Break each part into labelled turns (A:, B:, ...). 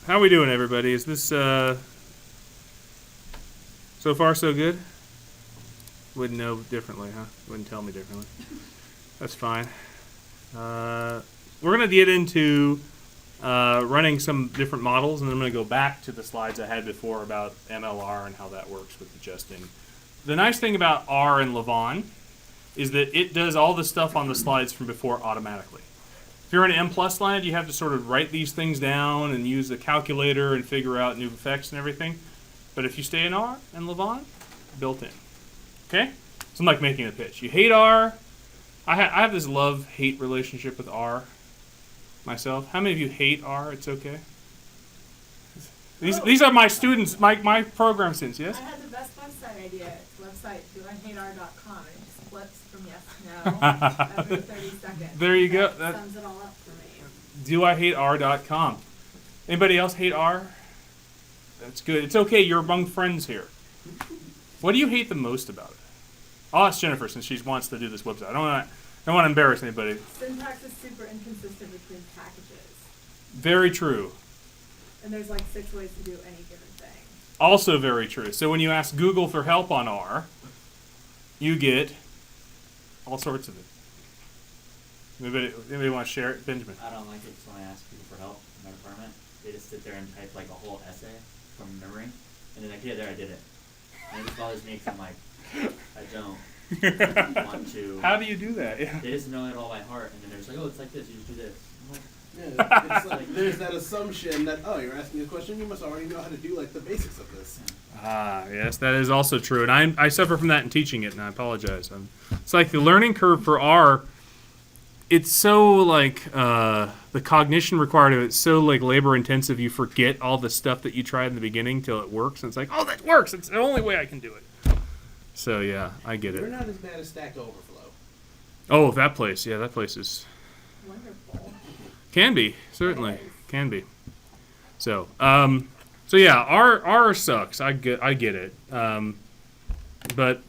A: How we doing, everybody? Is this so far so good? Wouldn't know differently, huh? Wouldn't tell me differently. That's fine. We're going to get into running some different models, and then I'm going to go back to the slides I had before about MLR and how that works with adjusting. The nice thing about R and Levon is that it does all the stuff on the slides from before automatically. If you're in M+ land, you have to sort of write these things down and use a calculator and figure out new effects and everything. But if you stay in R and Levon, built in. Okay? So I'm like making a pitch. You hate R. I have this love-hate relationship with R myself. How many of you hate R? It's okay. These are my students, my program students, yes?
B: I had the best website idea. It's website doihateR.com. It just flips from yes to no every 30 seconds.
A: There you go.
B: That sums it all up for me.
A: doihateR.com. Anybody else hate R? That's good. It's okay. You're among friends here. What do you hate the most about it? I'll ask Jennifer since she wants to do this website. I don't want to embarrass anybody.
B: Syntax is super inconsistent between packages.
A: Very true.
B: And there's like 6 ways to do any given thing.
A: Also very true. So when you ask Google for help on R, you get all sorts of it. Anybody want to share it? Benjamin?
C: I don't like it when I ask people for help in my department. They just sit there and type like a whole essay from memory, and then like, yeah, there I did it. And it just bothers me because I'm like, I don't want to.
A: How do you do that? Yeah.
C: They just know it all by heart, and then they're just like, oh, it's like this, you just do this. I'm like,
D: yeah, it's like there's that assumption that, oh, you're asking a question, you must already know how to do like the basics of this.
A: Ah, yes, that is also true, and I suffer from that in teaching it, and I apologize. It's like the learning curve for R. It's so like the cognition required of it's so like labor intensive. You forget all the stuff that you tried in the beginning till it works, and it's like, oh, that works. It's the only way I can do it. So yeah, I get it.
D: We're not as bad as Stack Overflow.
A: Oh, that place, yeah, that place is
B: Wonderful.
A: can be certainly can be. So so yeah, R sucks. I get it. But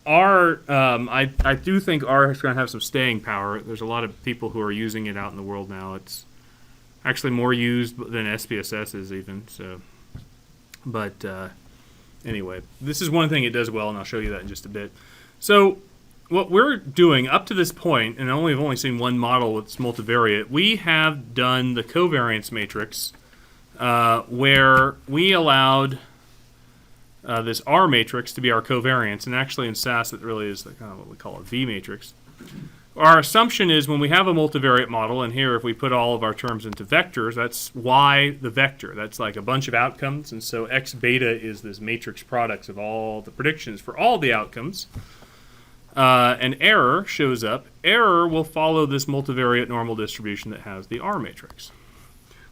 A: R, I do think R is going to have some staying power. There's a lot of people who are using it out in the world now. It's actually more used than SPSS is even. So, but anyway, this is one thing it does well, and I'll show you that in just a bit. So, what we're doing up to this point, and we've only seen one model with multivariate, we have done the covariance matrix, where we allowed this R matrix to be our covariance, and actually in SAS it really is kind of what we call a V matrix. Our assumption is when we have a multivariate model, and here if we put all of our terms into vectors, that's Y the vector. That's like a bunch of outcomes, and so X beta is this matrix products of all the predictions for all the outcomes. And error shows up. Error will follow this multivariate normal distribution that has the R matrix.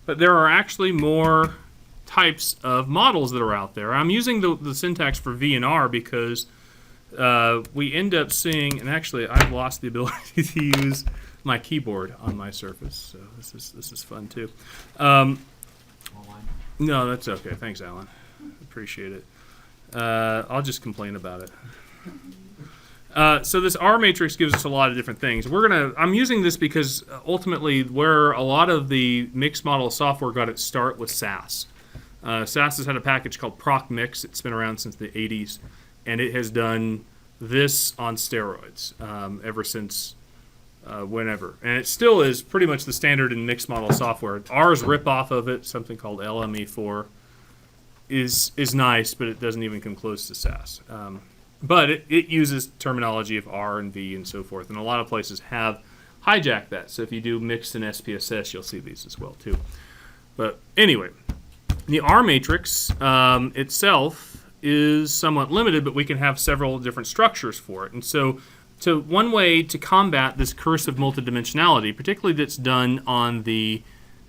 A: But there are actually more types of models that are out there. I'm using the syntax for V and R because we end up seeing, and actually I've lost the ability to use my keyboard on my Surface, so this is fun too. No, that's okay. Thanks, Alan. Appreciate it. I'll just complain about it. So this R matrix gives us a lot of different things. I'm using this because ultimately where a lot of the mixed model software got its start was SAS. SAS has had a package called ProcMix. It's been around since the 80s, and it has done this on steroids ever since whenever. And it still is pretty much the standard in mixed model software. R's ripoff of it, something called LME4, is nice, but it doesn't even come close to SAS. But it uses terminology of R and V and so forth, and a lot of places have hijacked that. So if you do mixed and SPSS, you'll see these as well too. But anyway, the R matrix itself is somewhat limited, but we can have several different structures for it. And so one way to combat this curse of multidimensionality, particularly that's done on the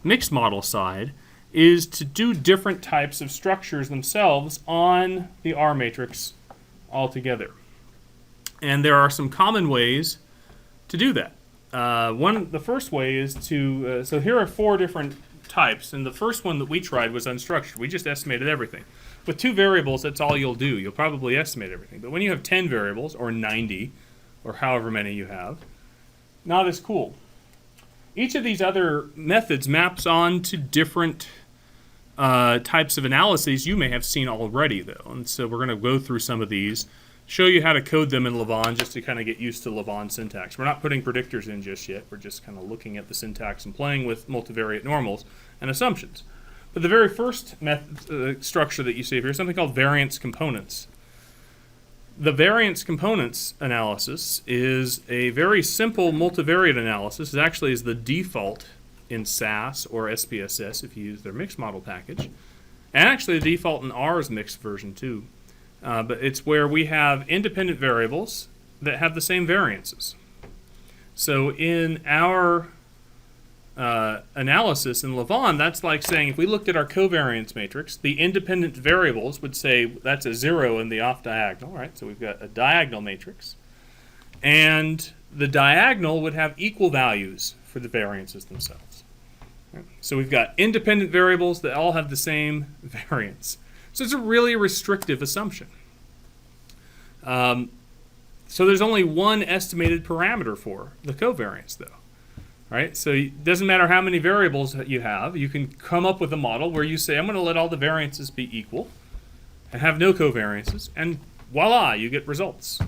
A: mixed model side, is to do different types of structures themselves on the R matrix altogether. And there are some common ways to do that. The first way is to, so here are 4 different types, and the first one that we tried was unstructured. We just estimated everything. With 2 variables, that's all you'll do. You'll probably estimate everything. But when you have 10 variables, or 90, or however many you have, not as cool. Each of these other methods maps on to different types of analyses you may have seen already, though. And so we're going to go through some of these, show you how to code them in Lavon just to kind of get used to Lavon syntax. We're not putting predictors in just yet. We're just kind of looking at the syntax and playing with multivariate normals and assumptions. But the very first structure that you see here is something called variance components. The variance components analysis is a very simple multivariate analysis. It actually is the default in SAS or SPSS if you use their mixed model package. And actually the default in R's mixed version too. But it's where we have independent variables that have the same variances. So in our analysis in Lavon, that's like saying if we looked at our covariance matrix, the independent variables would say that's a 0 in the off diagonal, right? So we've got a diagonal matrix. And the diagonal would have equal values for the variances themselves. Right? So we've got independent variables that all have the same variance. So it's a really restrictive assumption. So there's only one estimated parameter for the covariance, though. Right? So it doesn't matter how many variables you have. You can come up with a model where you say, I'm going to let all the variances be equal and have no covariances, and voila, you get results.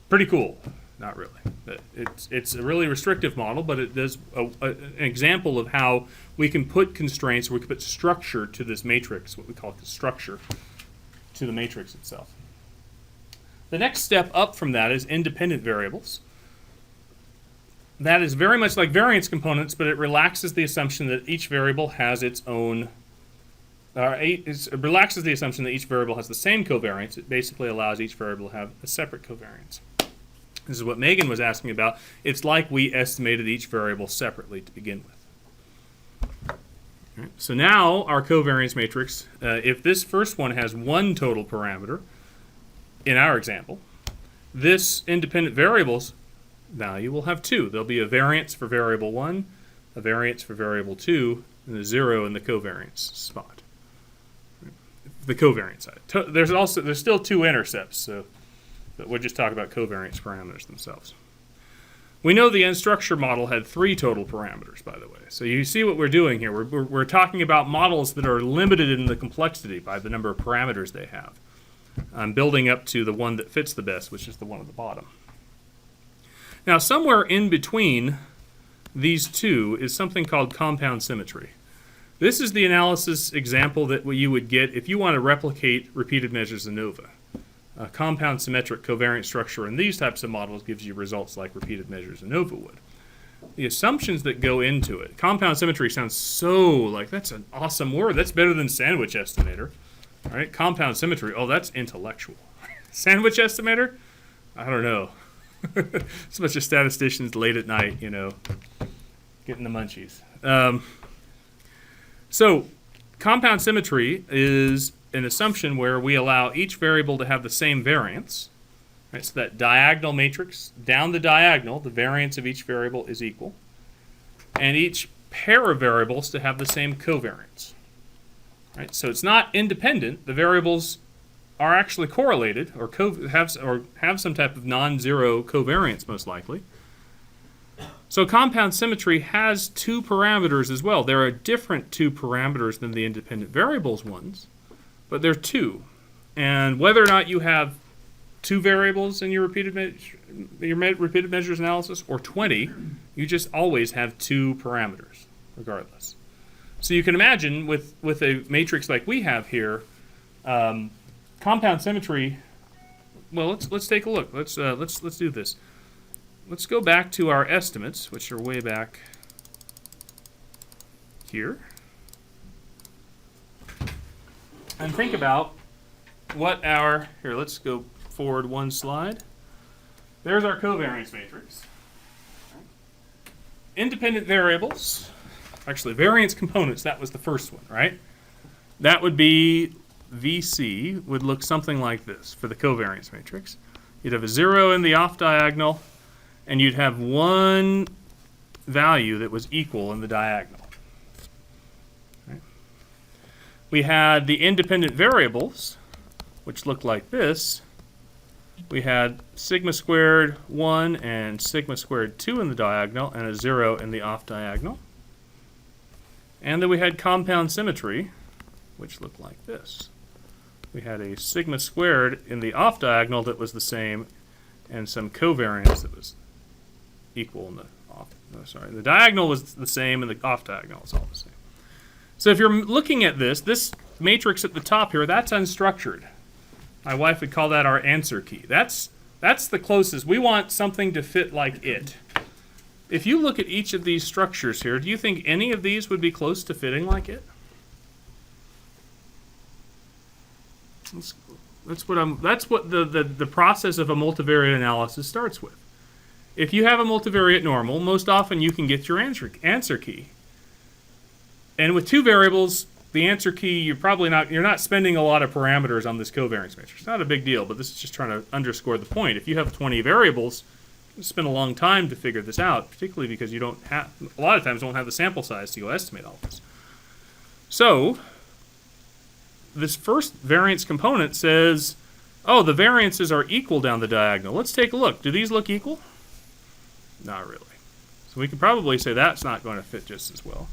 A: Pretty cool. Not really. But it's a really restrictive model, but it does an example of how we can put constraints, or we can put structure to this matrix, what we call the structure, to the matrix itself. The next step up from that is independent variables. That is very much like variance components, but it relaxes the assumption that each variable has its own, it relaxes the assumption that each variable has the same covariance. It basically allows each variable to have a separate covariance. This is what Megan was asking about. It's like we estimated each variable separately to begin with. Right. So now our covariance matrix, if this first one has one total parameter, in our example, this independent variables value will have two. There'll be a variance for variable 1, a variance for variable 2, and a 0 in the covariance spot. The covariance side. There's still two intercepts, so but we'll just talk about covariance parameters themselves. We know the unstructured model had 3 total parameters, by the way. So you see what we're doing here. We're talking about models that are limited in the complexity by the number of parameters they have. I'm building up to the one that fits the best, which is the one at the bottom. Now, somewhere in between these two is something called compound symmetry. This is the analysis example that you would get if you want to replicate repeated measures ANOVA. A compound symmetric covariance structure in these types of models gives you results like repeated measures ANOVA would. The assumptions that go into it, compound symmetry sounds so like that's an awesome word. That's better than sandwich estimator. All right, compound symmetry, oh, that's intellectual. Sandwich estimator? I don't know. It's a bunch of statisticians late at night, you know, getting the munchies. So compound symmetry is an assumption where we allow each variable to have the same variance. Right? So that diagonal matrix, down the diagonal, the variance of each variable is equal. And each pair of variables to have the same covariance. Right? So it's not independent. The variables are actually correlated or have some type of non-zero covariance, most likely. So compound symmetry has 2 parameters as well. There are different 2 parameters than the independent variables ones, but they're 2. And whether or not you have 2 variables in your repeated measures analysis or 20, you just always have 2 parameters, regardless. So you can imagine with a matrix like we have here, compound symmetry. Well, let's take a look. Let's do this. Let's go back to our estimates, which are way back here, and think about what our here. Let's go forward one slide. There's our covariance matrix. Independent variables. Actually, variance components, that was the first one, right? That would be VC, would look something like this for the covariance matrix. You'd have a 0 in the off diagonal, and you'd have one value that was equal in the diagonal. Right? We had the independent variables, which looked like this. We had sigma squared 1 and sigma squared 2 in the diagonal, and a 0 in the off diagonal. And then we had compound symmetry, which looked like this. We had a sigma squared in the off diagonal that was the same, and some covariance that was equal in the off. No, sorry, the diagonal was the same, and the off diagonal is all the same. So if you're looking at this matrix at the top here, that's unstructured. My wife would call that our answer key. That's the closest. We want something to fit like it. If you look at each of these structures here, do you think any of these would be close to fitting like it? That's what the process of a multivariate analysis starts with. If you have a multivariate normal, most often you can get your answer key. And with two variables, the answer key, you're not spending a lot of parameters on this covariance matrix. It's not a big deal, but this is just trying to underscore the point. If you have 20 variables, you spend a long time to figure this out, particularly because you a lot of times don't have the sample size to go estimate all this. So this first variance component says, oh, the variances are equal down the diagonal. Let's take a look. Do these look equal? Not really. So we could probably say that's not going to fit just as well.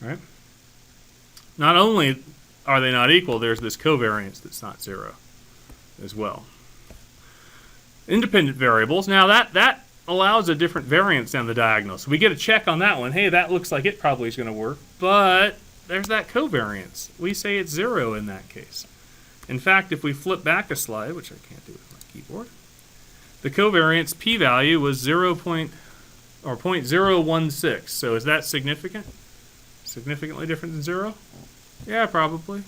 A: Right? Not only are they not equal, there's this covariance that's not zero as well. Independent variables, now that allows a different variance down the diagonal. So we get a check on that one. Hey, that looks like it probably is going to work, but there's that covariance. We say it's zero in that case. In fact, if we flip back a slide, which I can't do with my keyboard, the covariance p-value was 0.016. So is that significant? Significantly different than zero? Yeah, probably.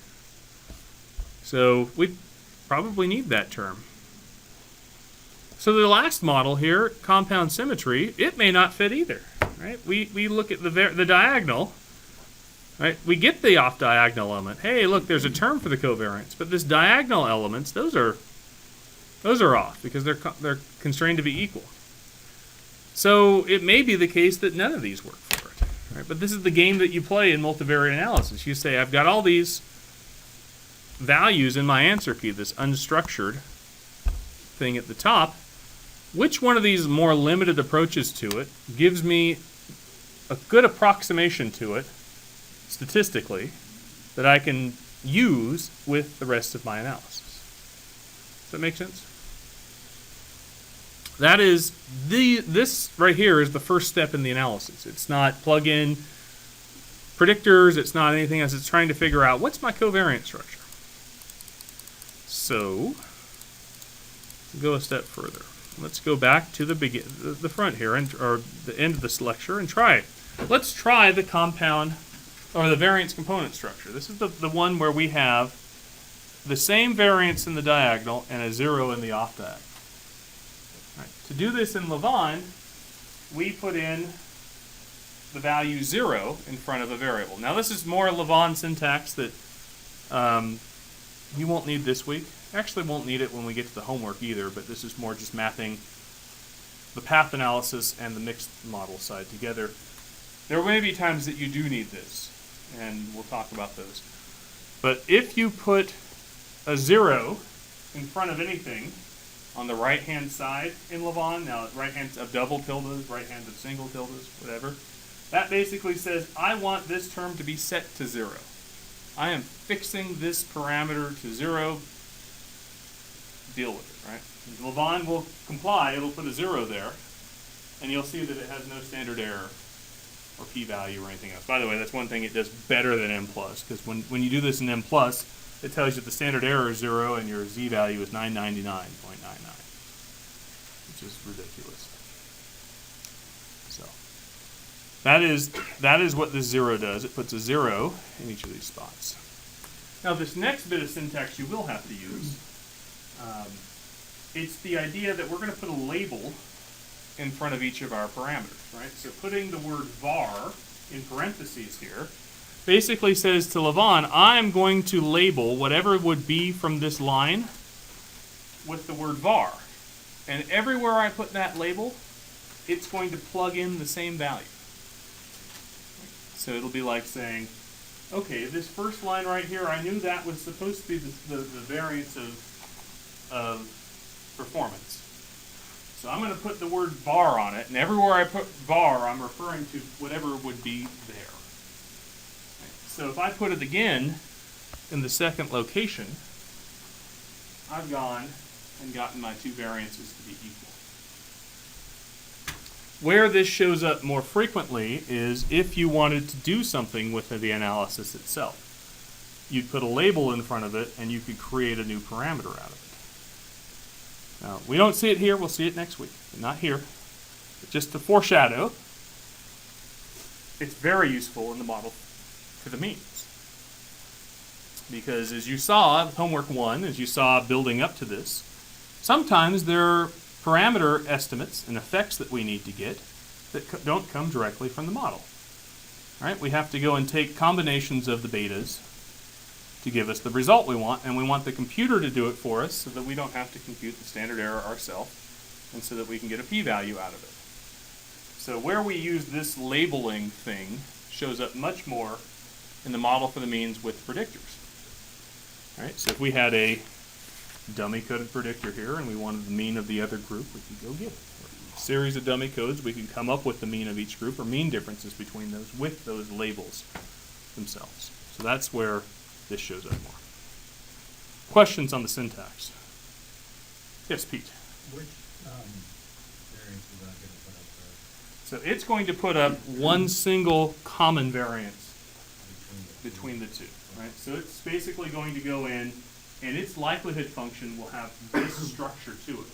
A: So we probably need that term. So the last model here, compound symmetry, it may not fit either. Right? We look at the diagonal. Right? We get the off diagonal element. Hey, look, there's a term for the covariance, but this diagonal elements, those are off because they're constrained to be equal. So it may be the case that none of these work for it. Right? But this is the game that you play in multivariate analysis. You say, I've got all these values in my answer key, this unstructured thing at the top. Which one of these more limited approaches to it gives me a good approximation to it, statistically, that I can use with the rest of my analysis? Does that make sense? That is, this right here is the first step in the analysis. It's not plug in predictors, it's not anything else. It's trying to figure out what's my covariance structure. So, go a step further. Let's go back to the front here, or the end of this lecture, and try it. Let's try the compound, or the variance component structure. This is the one where we have the same variance in the diagonal and a zero in the off diagonal. Right. To do this in Lavon, we put in the value 0 in front of a variable. Now this is more Lavon syntax that you won't need this week. Actually won't need it when we get to the homework either, but this is more just mapping the path analysis and the mixed model side together. There may be times that you do need this, and we'll talk about those. But if you put a 0 in front of anything on the right-hand side in Lavon, now right hand of double tildes, right hand of single tildes, whatever, that basically says I want this term to be set to 0. I am fixing this parameter to 0. Deal with it, right? Lavon will comply, it'll put a 0 there, and you'll see that it has no standard error or p-value or anything else. By the way, that's one thing it does better than M+, because when you do this in M+, it tells you the standard error is 0 and your z-value is 999.99, which is ridiculous. So that is what this 0 does. It puts a 0 in each of these spots. Now this next bit of syntax you will have to use. It's the idea that we're going to put a label in front of each of our parameters, right? So putting the word var in parentheses here basically says to Lavon, I'm going to label whatever would be from this line with the word var. And everywhere I put that label, it's going to plug in the same value. So it'll be like saying, okay, this first line right here, I knew that was supposed to be the variance of performance. So I'm going to put the word var on it, and everywhere I put var, I'm referring to whatever would be there. So if I put it again in the second location, I've gone and gotten my two variances to be equal. Where this shows up more frequently is if you wanted to do something with the analysis itself. You'd put a label in front of it and you could create a new parameter out of it. Now, we don't see it here, we'll see it next week. Not here. But just to foreshadow, it's very useful in the model for the means. Because as you saw, homework 1, as you saw building up to this, sometimes there are parameter estimates and effects that we need to get that don't come directly from the model. All right, we have to go and take combinations of the betas to give us the result we want, and we want the computer to do it for us so that we don't have to compute the standard error ourselves, and so that we can get a p-value out of it. So where we use this labeling thing shows up much more in the model for the means with predictors. All right, so if we had a dummy coded predictor here and we wanted the mean of the other group, we could go get it. Or a series of dummy codes, we can come up with the mean of each group or mean differences between those with those labels themselves. So that's where this shows up more. Questions on the syntax? Yes, Pete.
E: Which variance is that going to put up there?
A: So it's going to put up one single common variance between the two. Right? So it's basically going to go in, and its likelihood function will have this structure to it.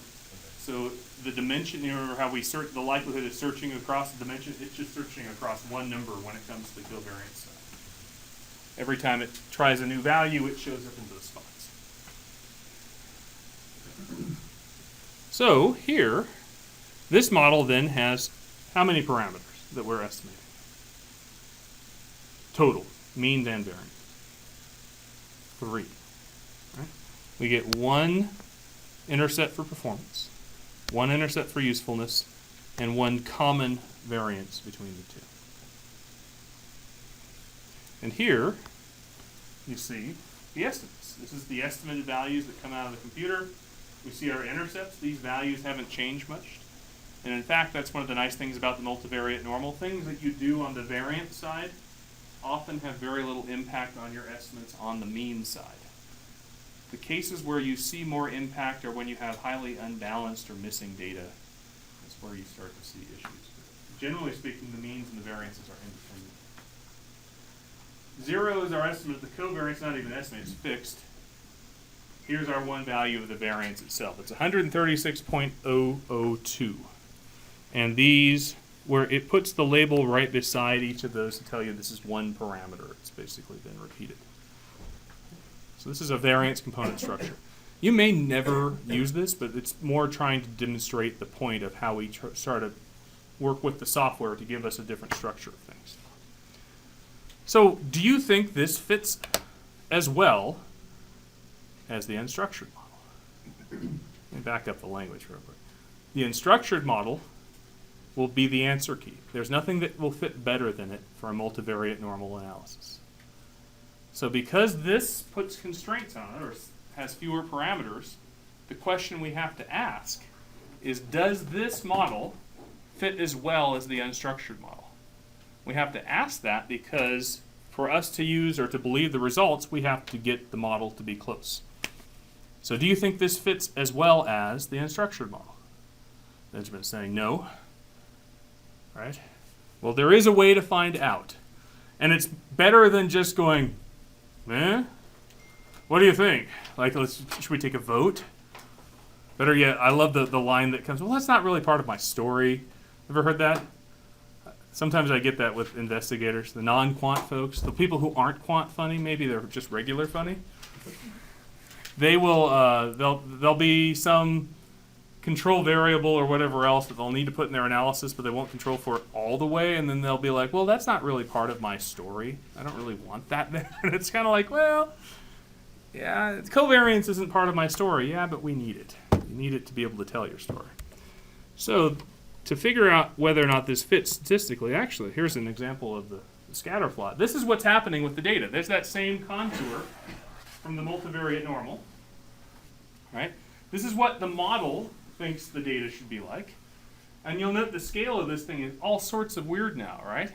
A: So the dimension, you remember how we search the likelihood of searching across the dimension? It's just searching across one number when it comes to the covariance side. Every time it tries a new value, it shows up in those spots. So here, this model then has how many parameters that we're estimating? Total, means and variance. 3. Right? We get one intercept for performance, one intercept for usefulness, and one common variance between the two. And here, you see the estimates. This is the estimated values that come out of the computer. We see our intercepts. These values haven't changed much. And in fact, that's one of the nice things about the multivariate normal. Things that you do on the variance side often have very little impact on your estimates on the mean side. The cases where you see more impact are when you have highly unbalanced or missing data. That's where you start to see issues. Generally speaking, the means and the variances are independent. 0 is our estimate of the covariance, not even estimate, it's fixed. Here's our one value of the variance itself. It's 136.002. And these, where it puts the label right beside each of those to tell you this is one parameter. It's basically been repeated. So this is a variance component structure. You may never use this, but it's more trying to demonstrate the point of how we try to work with the software to give us a different structure of things. So do you think this fits as well as the unstructured model? Let me back up the language real quick. The unstructured model will be the answer key. There's nothing that will fit better than it for a multivariate normal analysis. So because this puts constraints on it, or has fewer parameters, the question we have to ask is, does this model fit as well as the unstructured model? We have to ask that because for us to use or to believe the results, we have to get the model to be close. So do you think this fits as well as the unstructured model? Benjamin's saying no. Right? Well, there is a way to find out. And it's better than just going, what do you think? Like, should we take a vote? Better yet, I love the line that comes, well, that's not really part of my story. Ever heard that? Sometimes I get that with investigators, the non-quant folks, the people who aren't quant funny, maybe they're just regular funny. They will, there'll be some control variable or whatever else that they'll need to put in their analysis, but they won't control for it all the way, and then they'll be like, well, that's not really part of my story. I don't really want that there. And it's kind of like, well, yeah, covariance isn't part of my story. Yeah, but we need it. You need it to be able to tell your story. So to figure out whether or not this fits statistically, actually, here's an example of the scatter plot. This is what's happening with the data. There's that same contour from the multivariate normal, right? This is what the model thinks the data should be like. And you'll note the scale of this thing is all sorts of weird now, right?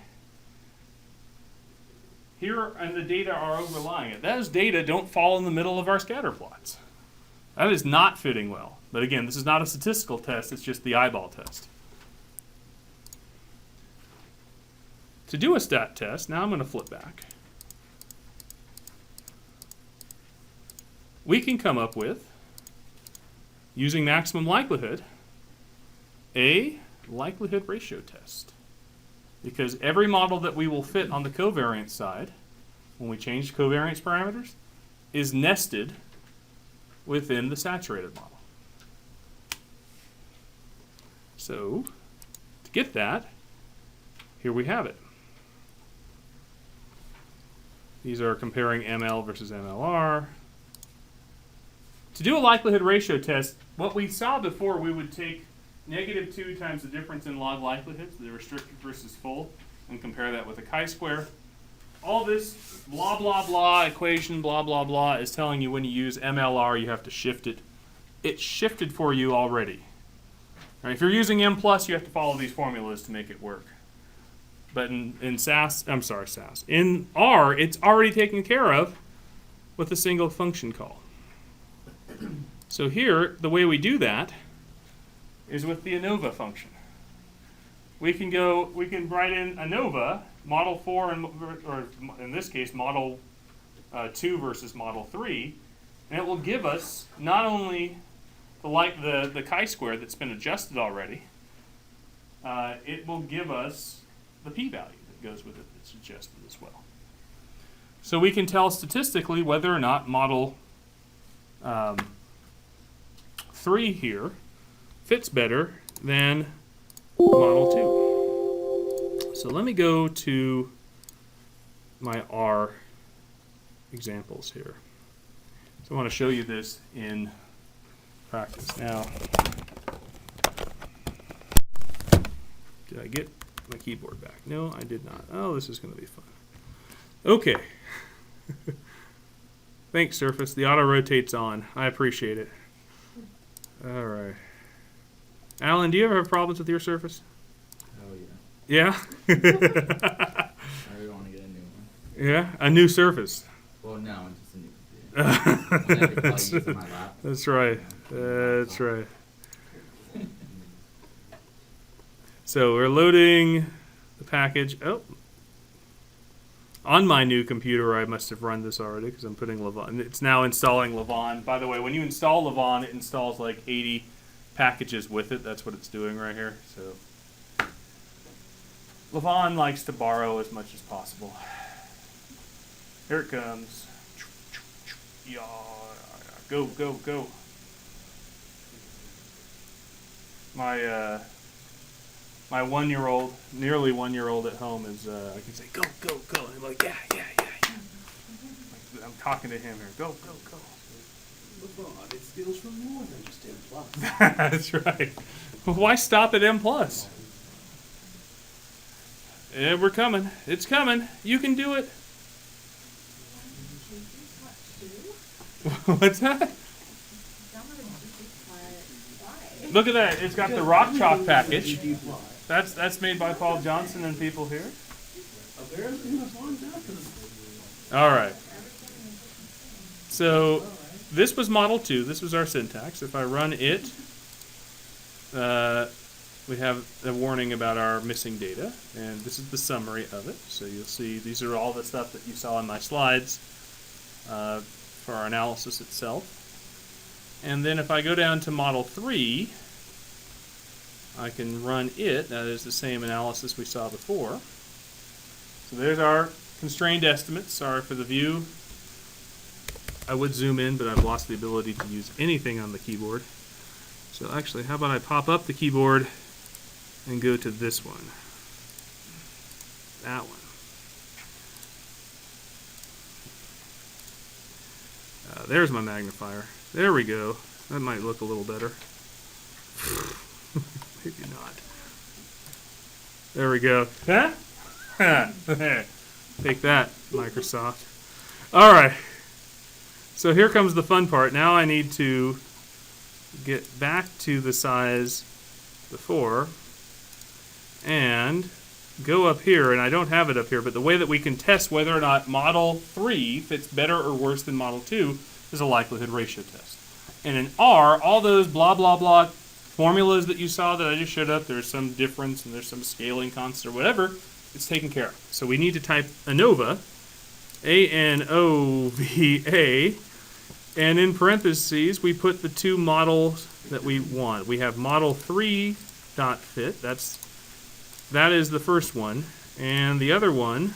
A: here and the data are overlying it. Those data don't fall in the middle of our scatter plots. That is not fitting well. But again, this is not a statistical test, it's just the eyeball test. To do a stat test, now I'm going to flip back. We can come up with, using maximum likelihood, a likelihood ratio test. Because every model that we will fit on the covariance side, when we change covariance parameters, is nested within the saturated model. So, to get that, here we have it. These are comparing ML versus MLR. To do a likelihood ratio test, what we saw before, we would take -2 times the difference in log likelihoods, the restricted versus full, and compare that with a chi-square. All this blah, blah, blah equation, blah, blah, blah, is telling you when you use MLR, you have to shift it. It's shifted for you already. Right, if you're using M+, you have to follow these formulas to make it work. But in SAS, I'm sorry, SAS. In R, it's already taken care of with a single function call. So here, the way we do that is with the ANOVA function. We can write in ANOVA, model 4, or in this case, model 2 versus model 3, and it will give us not only the chi-square that's been adjusted already, it will give us the p-value that goes with it that's adjusted as well. So we can tell statistically whether or not model 3 here fits better than model 2. So let me go to my R examples here. So I want to show you this in practice. Now, did I get my keyboard back? No, I did not. Oh, this is going to be fun. Okay. Thanks, Surface. The auto rotates on. I appreciate it. All right. Alan, do you ever have problems with your Surface?
E: Oh, yeah.
A: Yeah?
E: I really want to get a new one.
A: Yeah? A new Surface.
E: Well, no, just a new computer. I could probably use it on my lap.
A: That's right. That's right. So we're loading the package. Oh. On my new computer, I must have run this already because I'm putting Lavon. It's now installing Lavon. By the way, when you install Lavon, it installs like 80 packages with it. That's what it's doing right here. So Lavon likes to borrow as much as possible. Here it comes. Yeah, go, go, go. My 1-year-old, nearly 1-year-old at home is, I can say, go, go, go. And I'm like, yeah, yeah, yeah, yeah. Like, I'm talking to him here. Go, go, go.
D: LeBron, it steals from more than just M+.
A: That's right. Why stop at M+? Yeah, we're coming. It's coming. You can do it. What's that? Look at that. It's got the rock chalk package. That's made by Paul Johnson and people here. All right. So this was model 2. This was our syntax. If I run it, we have a warning about our missing data, and this is the summary of it. So you'll see these are all the stuff that you saw in my slides for our analysis itself. And then if I go down to model 3, I can run it. That is the same analysis we saw before. So there's our constrained estimates. Sorry for the view. I would zoom in, but I've lost the ability to use anything on the keyboard. So actually, how about I pop up the keyboard and go to this one. That one. There's my magnifier. There we go. That might look a little better. Maybe not. There we go. Huh? Take that, Microsoft. All right. So here comes the fun part. Now I need to get back to the size before and go up here, and I don't have it up here, but the way that we can test whether or not model 3 fits better or worse than model 2 is a likelihood ratio test. And in R, all those blah, blah, blah formulas that you saw that I just showed up, there's some difference and there's some scaling constant or whatever, it's taken care of. So we need to type ANOVA, A-N-O-V-A, and in parentheses, we put the two models that we want. We have model 3 dot fit, that is the first one, and the other one,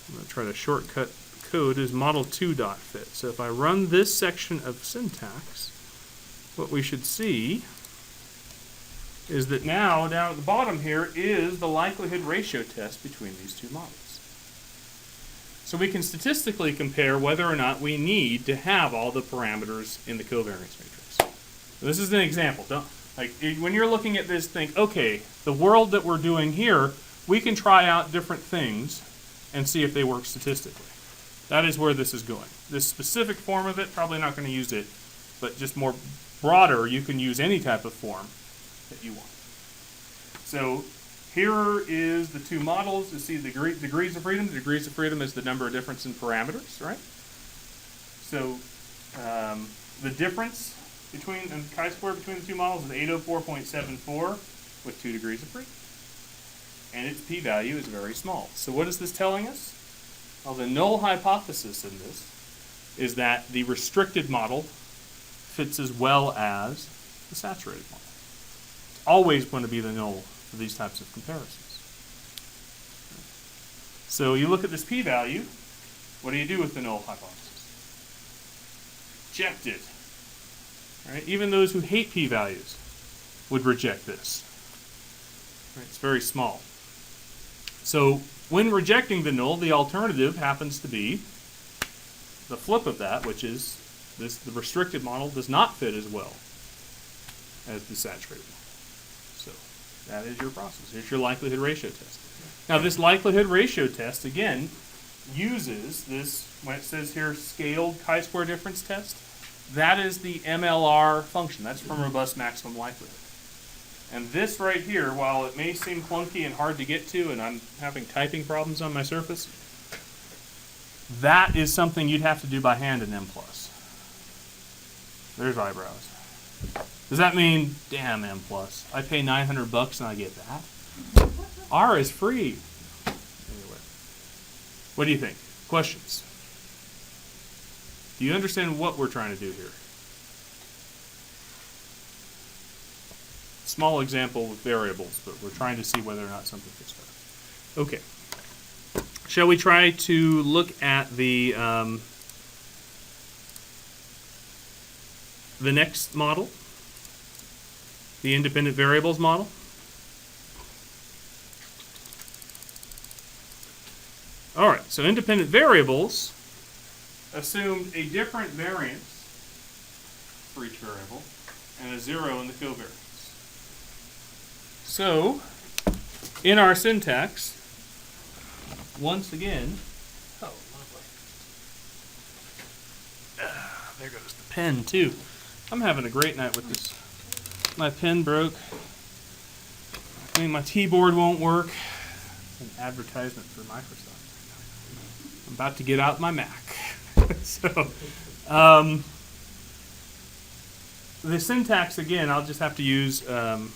A: I'm going to try to shortcut code, is model 2 dot fit. So if I run this section of syntax, what we should see is that now down at the bottom here is the likelihood ratio test between these two models. So we can statistically compare whether or not we need to have all the parameters in the covariance matrix. This is an example. When you're looking at this, think, okay, the world that we're doing here, we can try out different things and see if they work statistically. That is where this is going. This specific form of it, probably not going to use it, but just more broader, you can use any type of form that you want. So here is the two models. You see the degrees of freedom. The degrees of freedom is the number of difference in parameters, right? So the difference between chi-square between the two models is 804.74 with 2 degrees of freedom. And its p-value is very small. So what is this telling us? Well, the null hypothesis in this is that the restricted model fits as well as the saturated model. It's always going to be the null for these types of comparisons. So you look at this p-value, what do you do with the null hypothesis? Reject it. Right? Even those who hate p-values would reject this. Right? It's very small. So when rejecting the null, the alternative happens to be the flip of that, which is the restricted model does not fit as well as the saturated model. So that is your process. Here's your likelihood ratio test. Now this likelihood ratio test, again, uses this, when it says here scaled chi-square difference test, that is the MLR function. That's from robust maximum likelihood. And this right here, while it may seem clunky and hard to get to, and I'm having typing problems on my Surface, that is something you'd have to do by hand in M+. There's eyebrows. Does that mean, damn M+, I pay $900 and I get that? R is free. Anyway, what do you think? Questions? Do you understand what we're trying to do here? Small example with variables, but we're trying to see whether or not something fits better. Okay. Shall we try to look at the next model? The independent variables model? All right, so independent variables assumed a different variance for each variable and a 0 in the covariance. So, in our syntax, once again, oh, lovely. There goes the pen, too. I'm having a great night with this. My pen broke. I mean, my keyboard won't work. An advertisement for Microsoft. I'm about to get out my Mac. So, the syntax, again, I'll just have to use, let's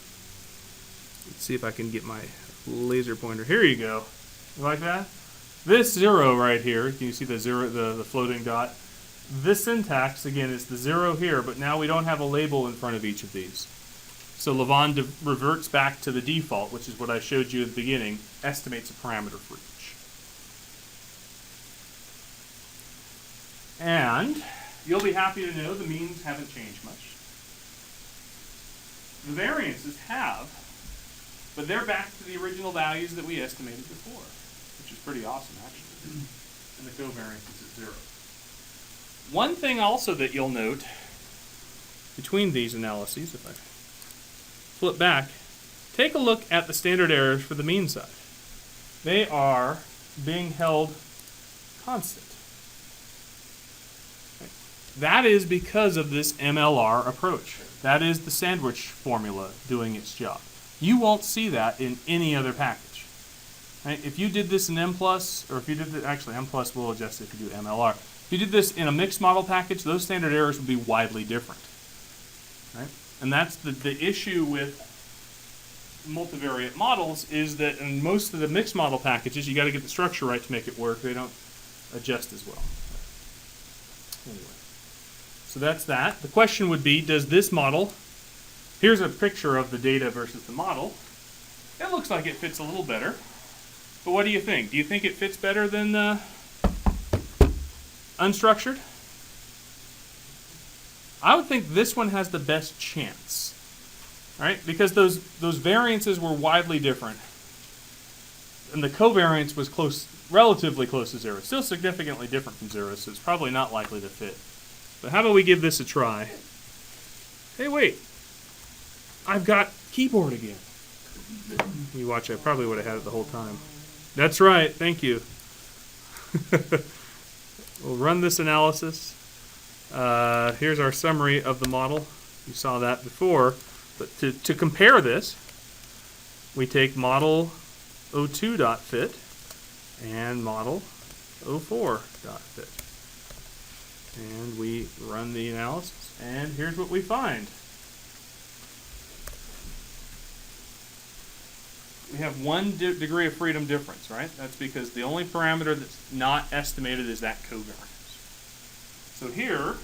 A: see if I can get my laser pointer. Here you go. You like that? This 0 right here, can you see the 0, the floating dot? This syntax, again, is the 0 here, but now we don't have a label in front of each of these. So Lavon reverts back to the default, which is what I showed you at the beginning, estimates a parameter for each. And you'll be happy to know the means haven't changed much. The variances have, but they're back to the original values that we estimated before, which is pretty awesome, actually. And the covariance is at 0. One thing also that you'll note between these analyses, if I flip back, take a look at the standard errors for the mean side. They are being held constant. That is because of this MLR approach. That is the sandwich formula doing its job. You won't see that in any other package. Right? If you did this in M+, or if you did actually M+ will adjust it if you do MLR. If you did this in a mixed model package, those standard errors would be widely different. Right? And that's the issue with multivariate models, is that in most of the mixed model packages, you got to get the structure right to make it work. They don't adjust as well. Anyway, so that's that. The question would be, does this model, here's a picture of the data versus the model. It looks like it fits a little better. But what do you think? Do you think it fits better than unstructured? I would think this one has the best chance, right? Because those variances were widely different, and the covariance was relatively close to 0. Still significantly different from 0, so it's probably not likely to fit. But how about we give this a try? Hey, wait. I've got keyboard again. You watch, I probably would have had it the whole time. That's right, thank you. We'll run this analysis. Here's our summary of the model. You saw that before. But to compare this, we take model 02.fit and model 04.fit. And we run the analysis. And here's what we find. We have 1 degree of freedom difference, right? That's because the only parameter that's not estimated is that covariance. So here,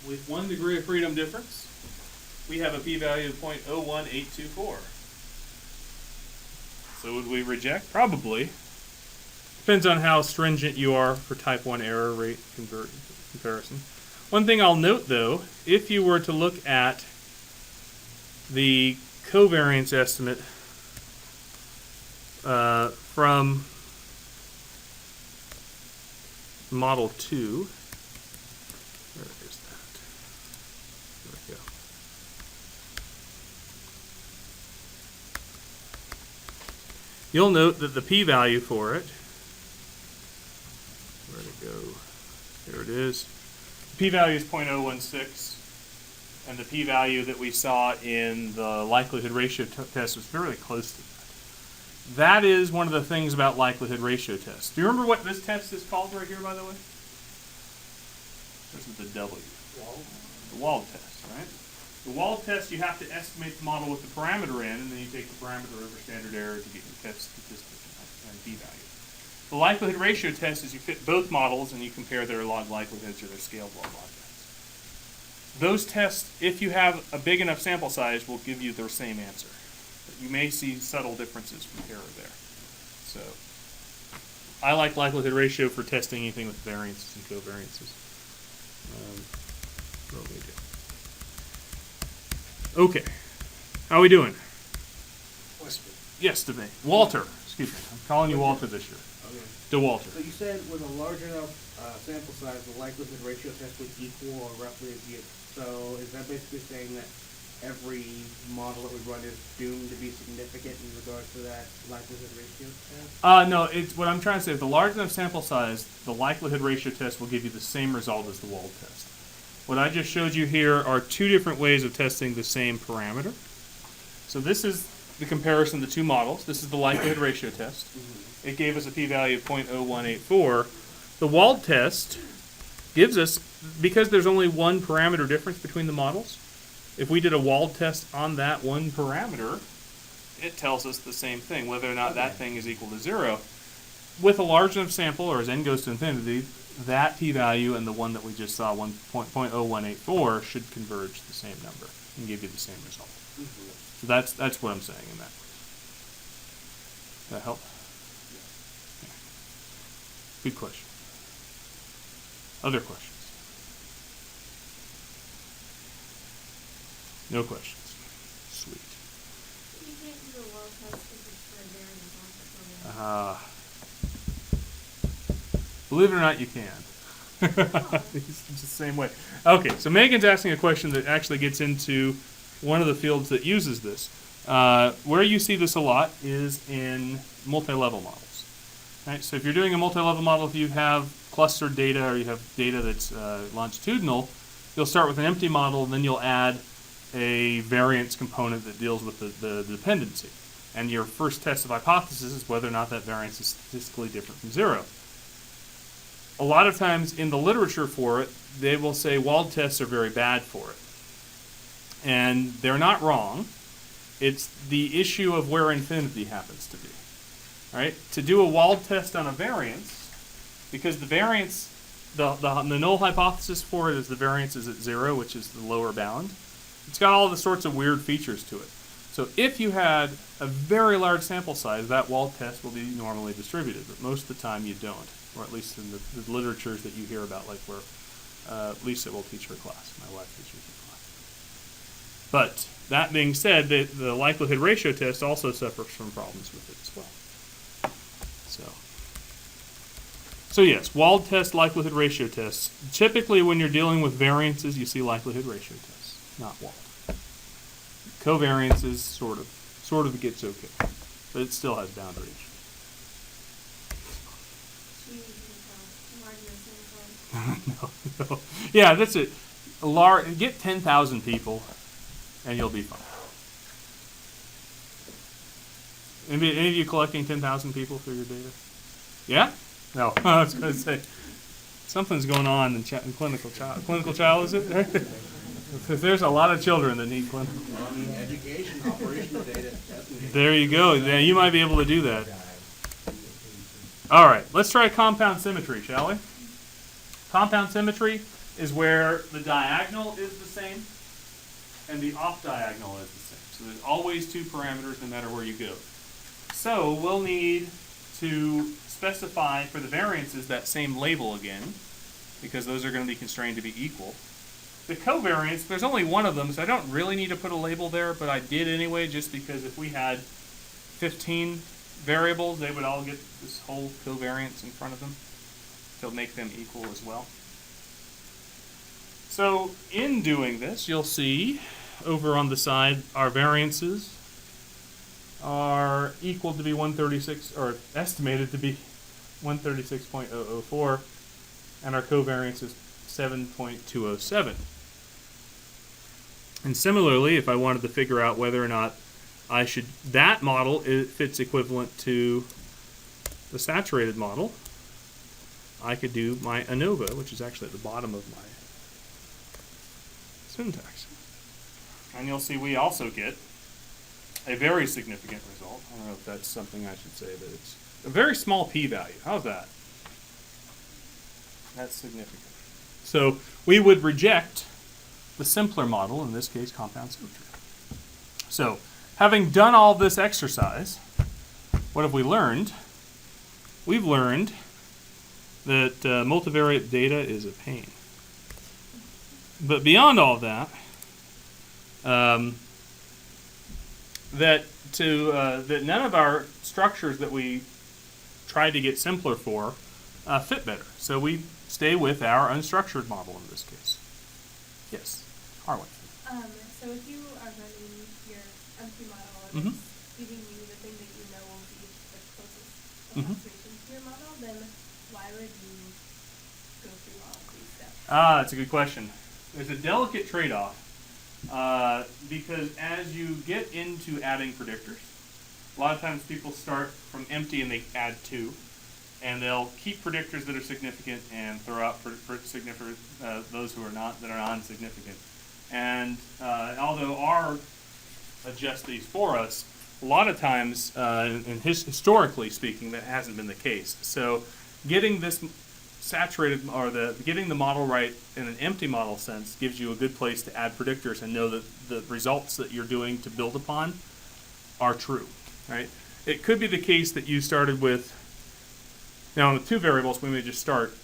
A: with 1 degree of freedom difference, we have a p-value of 0.01824. So would we reject? Probably. Depends on how stringent you are for type 1 error rate comparison. One thing I'll note, though, if you were to look at the covariance estimate from model 2, where is that? There we go. You'll note that the p-value for it, where'd it go? There it is. The p-value is 0.016, and the p-value that we saw in the likelihood ratio test was very close to that. That is one of the things about likelihood ratio tests. Do you remember what this test is called right here, by the way? This is the W. The Wald test, right? The Wald test, you have to estimate the model with the parameter in, and then you take the parameter over standard error to get your test statistic and p-value. The likelihood ratio test is you fit both models and you compare their log likelihoods or their scaled log likelihoods. Those tests, if you have a big enough sample size, will give you the same answer. But you may see subtle differences from error there. So I like likelihood ratio for testing anything with variances and covariances. What do we do? Okay. How are we doing?
D: Question.
A: Yes, to me. Walter. Excuse me. I'm calling you Walter this year.
D: Okay.
A: DeWalter.
D: So you said with a large enough sample size, the likelihood ratio test would equal or roughly as given. So is that basically saying that every model that we run is doomed to be significant in regards to that likelihood ratio test?
A: No, it's what I'm trying to say. With a large enough sample size, the likelihood ratio test will give you the same result as the Wald test. What I just showed you here are 2 different ways of testing the same parameter. So this is the comparison of the 2 models. This is the likelihood ratio test. It gave us a p-value of 0.0184. The Wald test gives us, because there's only 1 parameter difference between the models, if we did a Wald test on that 1 parameter, it tells us the same thing, whether or not that thing is equal to 0. With a large enough sample, or as n goes to infinity, that p-value and the one that we just saw, 0.0184, should converge to the same number and give you the same result. So that's what I'm saying in that. That help? Yeah. Good question. Other questions? No questions. Sweet.
B: You can't do a well test because it's for a variance on
A: Believe it or not, you can. It's the same way. Okay, so Megan's asking a question that actually gets into one of the fields that uses this. Where you see this a lot is in multi-level models. Right? So if you're doing a multi-level model, if you have clustered data or you have data that's longitudinal, you'll start with an empty model, and then you'll add a variance component that deals with the dependency. And your first test of hypothesis is whether or not that variance is statistically different from 0. A lot of times in the literature for it, they will say wald tests are very bad for it. And they're not wrong. It's the issue of where infinity happens to be. All right? To do a wald test on a variance, because the variance, the null hypothesis for it is the variance is at 0, which is the lower bound. It's got all the sorts of weird features to it. So if you had a very large sample size, that wald test will be normally distributed, but most of the time you don't, or at least in the literatures that you hear about, like where Lisa will teach her class, my wife teaches her class. But that being said, the likelihood ratio test also suffers from problems with it as well. So yes, wald test, likelihood ratio tests. Typically when you're dealing with variances, you see likelihood ratio tests, not wald. Covariances sort of gets okay, but it still has boundary issues. No. Yeah, that's it. Get 10,000 people, and you'll be fine. Any of you collecting 10,000 people for your data? Yeah? No. I was going to say something's going on in clinical trial. Clinical trial, is it? There's a lot of children that need clinical.
D: Education, operational data.
A: There you go. Yeah, you might be able to do that. All right, let's try compound symmetry, shall we? Compound symmetry is where the diagonal is the same and the off-diagonal is the same. So there's always two parameters no matter where you go. So we'll need to specify for the variances that same label again, because those are going to be constrained to be equal. The covariance, there's only one of them, so I don't really need to put a label there, but I did anyway, just because if we had 15 variables, they would all get this whole covariance in front of them to make them equal as well. So in doing this, you'll see over on the side our variances are equal to be 136, or estimated to be 136.004, and our covariance is 7.207. And similarly, if I wanted to figure out whether or not that model fits equivalent to the saturated model, I could do my ANOVA, which is actually at the bottom of my syntax. And you'll see we also get a very significant result. I don't know if that's something I should say, but it's a very small p-value. How's that? That's significant. So we would reject the simpler model, in this case compound symmetry. So having done all this exercise, what have we learned? We've learned that multivariate data is a pain. But beyond all that, that none of our structures that we tried to get simpler for fit better. So we stay with our unstructured model in this case. Yes, Harlan.
B: So if you are running your empty model and
A: Mhm.
B: it's giving you the thing that you know will be the closest
A: Mhm.
B: approximation to your model, then why would you go through all of these steps?
A: That's a good question. There's a delicate trade-off because as you get into adding predictors, a lot of times people start from empty and they add 2, and they'll keep predictors that are significant and throw out significant those who are not, that are non-significant. And although R adjusts these for us, a lot of times, and historically speaking, that hasn't been the case. So getting this saturated, or getting the model right in an empty model sense, gives you a good place to add predictors and know that the results that you're doing to build upon are true, right? It could be the case that you started with, now on the 2 variables, we may just start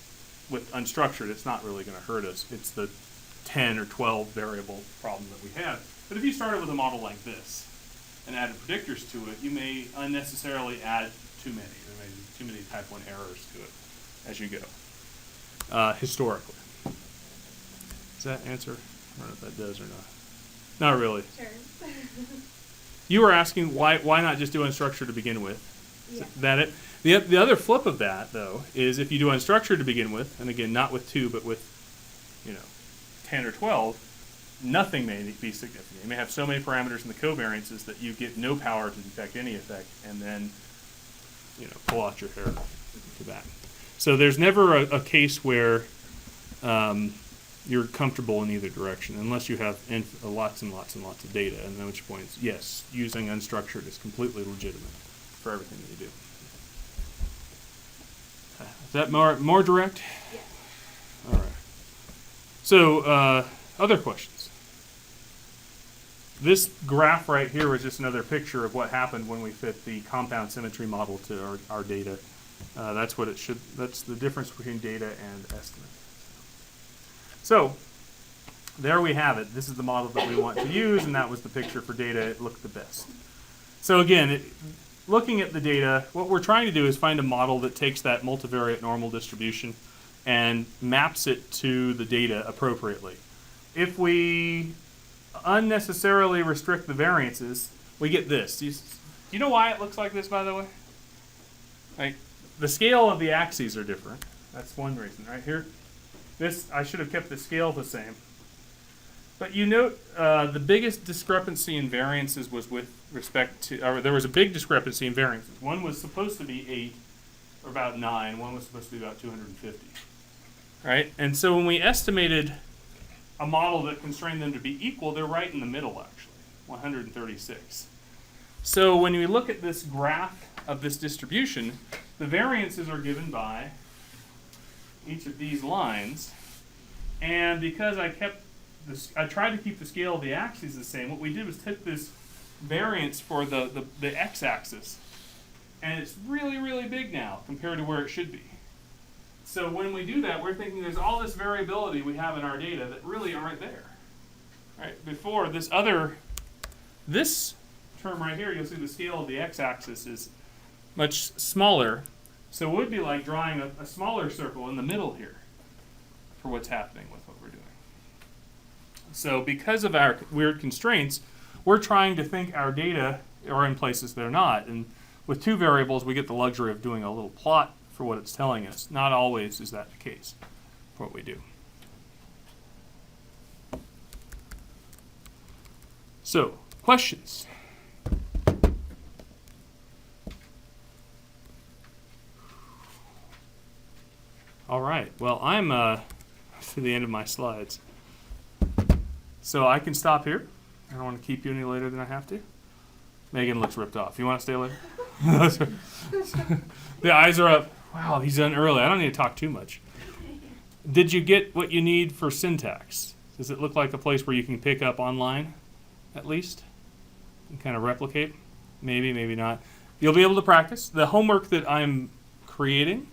A: with unstructured. It's not really going to hurt us. It's the 10 or 12 variable problem that we have. But if you started with a model like this and added predictors to it, you may unnecessarily add too many. There may be too many type 1 errors to it as you go, historically. Does that answer? I don't know if that does or not. Not really.
B: Sure.
A: You were asking why not just do unstructured to begin with?
B: Yeah.
A: Is that it? The other flip of that, though, is if you do unstructured to begin with, and again, not with 2, but with 10 or 12, nothing may be significant. You may have so many parameters in the covariances that you get no power to detect any effect, and then pull out your hair to that. So there's never a case where you're comfortable in either direction, unless you have lots and lots and lots of data, and at which point, yes, using unstructured is completely legitimate for everything that you do. Is that more direct?
B: Yes.
A: All right. So, other questions? This graph right here is just another picture of what happened when we fit the compound symmetry model to our data. That's what it should. That's the difference between data and estimate. So, there we have it. This is the model that we want to use, and that was the picture for data. It looked the best. So again, looking at the data, what we're trying to do is find a model that takes that multivariate normal distribution and maps it to the data appropriately. If we unnecessarily restrict the variances, we get this. Do you know why it looks like this, by the way? Like, the scale of the axes are different. That's one reason, right here. This, I should have kept the scale the same. But you note the biggest discrepancy in variances was with respect to, or there was a big discrepancy in variances. One was supposed to be 8, or about 9. One was supposed to be about 250. Right? And so when we estimated a model that constrained them to be equal, they're right in the middle, actually, 136. So when we look at this graph of this distribution, the variances are given by each of these lines. And because I tried to keep the scale of the axes the same, what we did was take this variance for the x-axis, and it's really, really big now compared to where it should be. So when we do that, we're thinking there's all this variability we have in our data that really aren't there. Right? Before, this term right here, you'll see the scale of the x-axis is much smaller. So it would be like drawing a smaller circle in the middle here for what's happening with what we're doing. So because of our weird constraints, we're trying to think our data are in places they're not. And with two variables, we get the luxury of doing a little plot for what it's telling us. Not always is that the case for what we do. So, questions? All right. Well, I'm to the end of my slides. So I can stop here. I don't want to keep you any later than I have to. Megan looks ripped off. You want to stay later? The eyes are up. Wow, he's done early. I don't need to talk too much. Did you get what you need for syntax? Does it look like a place where you can pick up online, at least? And kind of replicate? Maybe, maybe not. You'll be able to practice. The homework that I'm creating,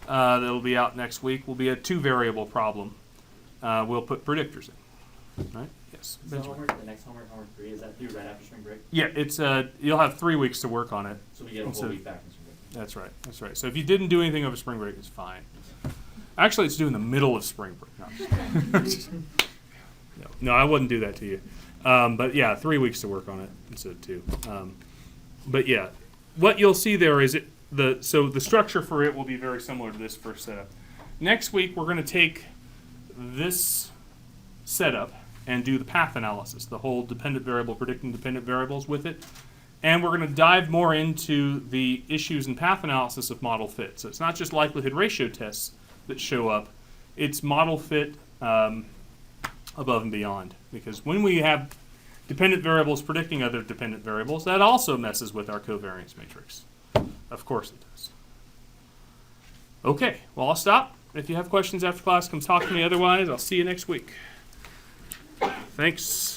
A: that'll be out next week, will be a 2-variable problem. We'll put predictors in. Right? Yes.
C: So homework, the next homework 3, is that due right after spring break?
A: Yeah, it's you'll have 3 weeks to work on it.
C: So we get a whole week back from spring break.
A: That's right. That's right. So if you didn't do anything over spring break, it's fine. Actually, it's due in the middle of spring break. No, I wouldn't do that to you. But yeah, 3 weeks to work on it instead of 2. But yeah, what you'll see there is so the structure for it will be very similar to this first setup. Next week, we're going to take this setup and do the path analysis, the whole dependent variable, predicting dependent variables with it. And we're going to dive more into the issues in path analysis of model fit. So it's not just likelihood ratio tests that show up, it's model fit above and beyond. Because when we have dependent variables predicting other dependent variables, that also messes with our covariance matrix. Of course it does. Okay, well, I'll stop. If you have questions after class, come talk to me. Otherwise, I'll see you next week. Thanks.